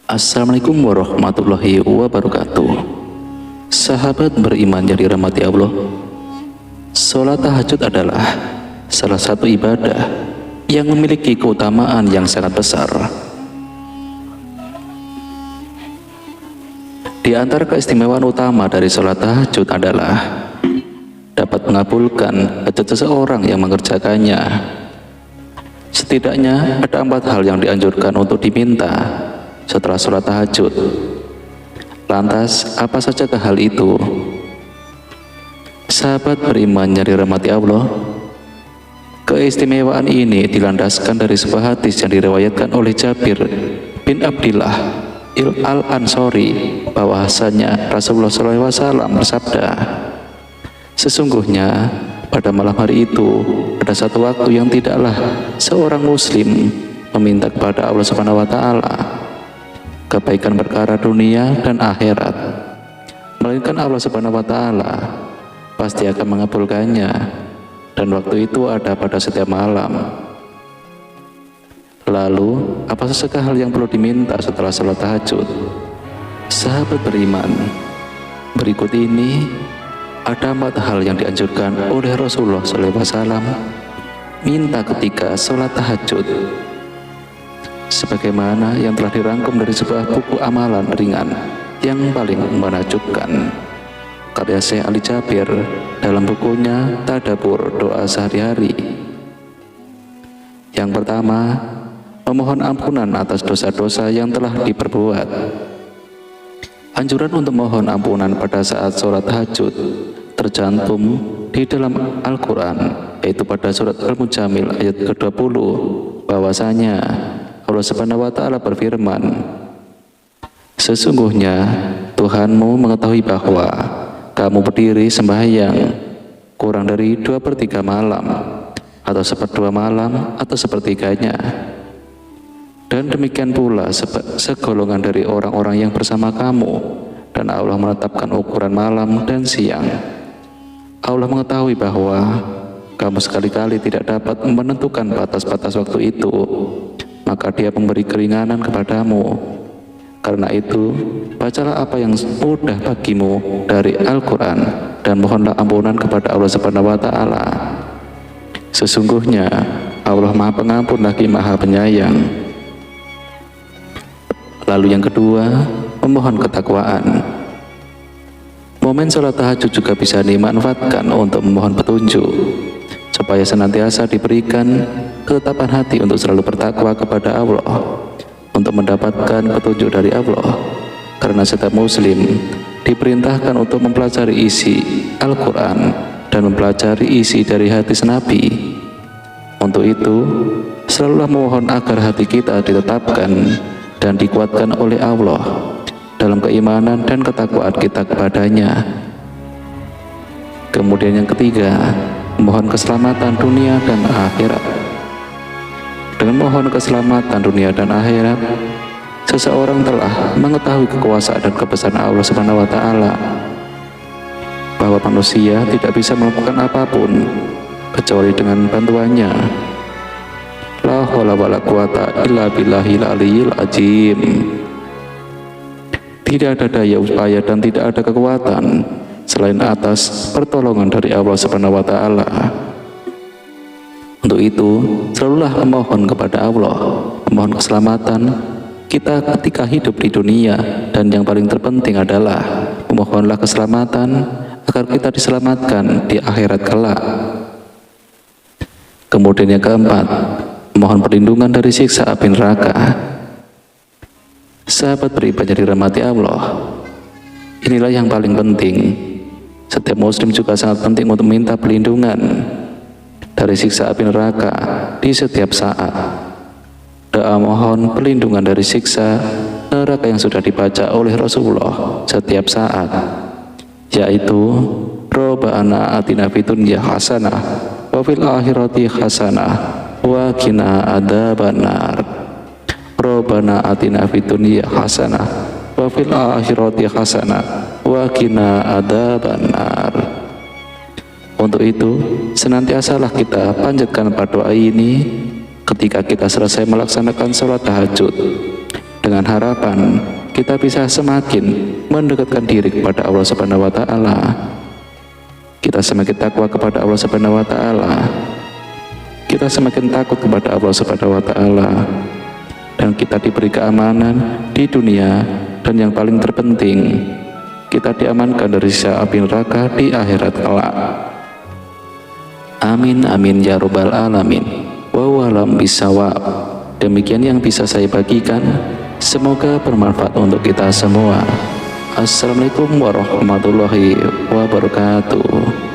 Assalamualaikum warahmatullahi wabarakatuh. Sahabat beriman yang dirahmati Allah, sholat tahajud adalah salah satu ibadah yang memiliki keutamaan yang sangat besar. Di antara keistimewaan utama dari sholat tahajud adalah dapat mengabulkan hajat seseorang yang mengerjakannya. Setidaknya ada 4 hal yang dianjurkan untuk diminta setelah sholat tahajud. Lantas, apa saja hal itu? Sahabat beriman yang dirahmati Allah, keistimewaan ini dilandaskan dari sebuah hadis yang diriwayatkan oleh Jabir bin Abdillah al-Ansori, bahwasanya Rasulullah SAW bersabda, sesungguhnya pada malam hari itu ada satu waktu yang tidaklah seorang muslim meminta kepada Allah Subhanahu wa taala kebaikan perkara dunia dan akhirat, melainkan Allah Subhanahu wa taala pasti akan mengabulkannya, dan waktu itu ada pada setiap malam. Lalu, apa saja hal yang perlu diminta setelah sholat tahajud? Sahabat beriman, berikut ini ada 4 hal yang dianjurkan oleh Rasulullah SAW minta ketika sholat tahajud, sebagaimana yang telah dirangkum dari sebuah buku amalan ringan yang paling menakjubkan karya Syekh Ali Jabir dalam bukunya Tadabbur Doa Sehari-hari. Yang pertama, memohon ampunan atas dosa-dosa yang telah diperbuat. Anjuran untuk mohon ampunan pada saat sholat tahajud tercantum di dalam Al-Quran, yaitu pada surat Al-Mujamil ayat ke-20, bahwasanya Allah Subhanahu wa taala berfirman, sesungguhnya Tuhanmu mengetahui bahwa kamu berdiri sembahyang kurang dari 2/3 malam, atau 1/2 malam, atau sepertiganya. Dan demikian pula segolongan dari orang-orang yang bersama kamu, dan Allah menetapkan ukuran malam dan siang. Allah mengetahui bahwa kamu sekali-kali tidak dapat menentukan batas-batas waktu itu, maka Dia memberi keringanan kepadamu. Karena itu, bacalah apa yang mudah bagimu dari Al-Quran dan mohonlah ampunan kepada Allah Subhanahu wa taala. Sesungguhnya Allah Maha Pengampun lagi Maha Penyayang. Lalu yang kedua, memohon ketakwaan. Momen sholat tahajud juga bisa dimanfaatkan untuk memohon petunjuk, supaya senantiasa diberikan ketetapan hati untuk selalu bertakwa kepada Allah, untuk mendapatkan petunjuk dari Allah. Karena setiap muslim diperintahkan untuk mempelajari isi Al-Quran dan mempelajari isi dari hadis Nabi. Untuk itu, selalulah memohon agar hati kita ditetapkan dan dikuatkan oleh Allah dalam keimanan dan ketakwaan kita kepadanya. Kemudian yang ketiga, mohon keselamatan dunia dan akhirat. Dengan mohon keselamatan dunia dan akhirat, seseorang telah mengetahui kekuasaan dan kebesaran Allah Subhanahu wa taala, bahwa manusia tidak bisa melakukan apapun kecuali dengan bantuannya. La haula wala quwata illa billahil aliyyil azim. Tidak ada daya upaya dan tidak ada kekuatan selain atas pertolongan dari Allah Subhanahu wa taala. Untuk itu, selalulah memohon kepada Allah, memohon keselamatan kita ketika hidup di dunia, dan yang paling terpenting adalah memohonlah keselamatan agar kita diselamatkan di akhirat kelak. Kemudian yang keempat, mohon perlindungan dari siksa api neraka. Sahabat beribadah dirahmati Allah, inilah yang paling penting. Setiap muslim juga sangat penting untuk minta perlindungan dari siksa api neraka di setiap saat. Doa mohon perlindungan dari siksa neraka yang sudah dibaca oleh Rasulullah setiap saat, yaitu Rabbana atina fid dunya hasanah wa fil akhirati hasanah wa qina adzabannar. Rabbana atina fid dunya hasanah wa fil akhirati hasanah wa qina adzabannar. Untuk itu, senantiasalah kita panjatkan pada doa ini ketika kita selesai melaksanakan sholat tahajud, dengan harapan kita bisa semakin mendekatkan diri kepada Allah Subhanahu wa taala. Kita semakin takwa kepada Allah Subhanahu wa taala. Kita semakin takut kepada Allah Subhanahu wa taala. Dan kita diberi keamanan di dunia, dan yang paling terpenting, kita diamankan dari siksa api neraka di akhirat kelak. Amin amin ya rabbal alamin. Wallahualam bisawab. Demikian yang bisa saya bagikan. Semoga bermanfaat untuk kita semua. Assalamualaikum warahmatullahi wabarakatuh.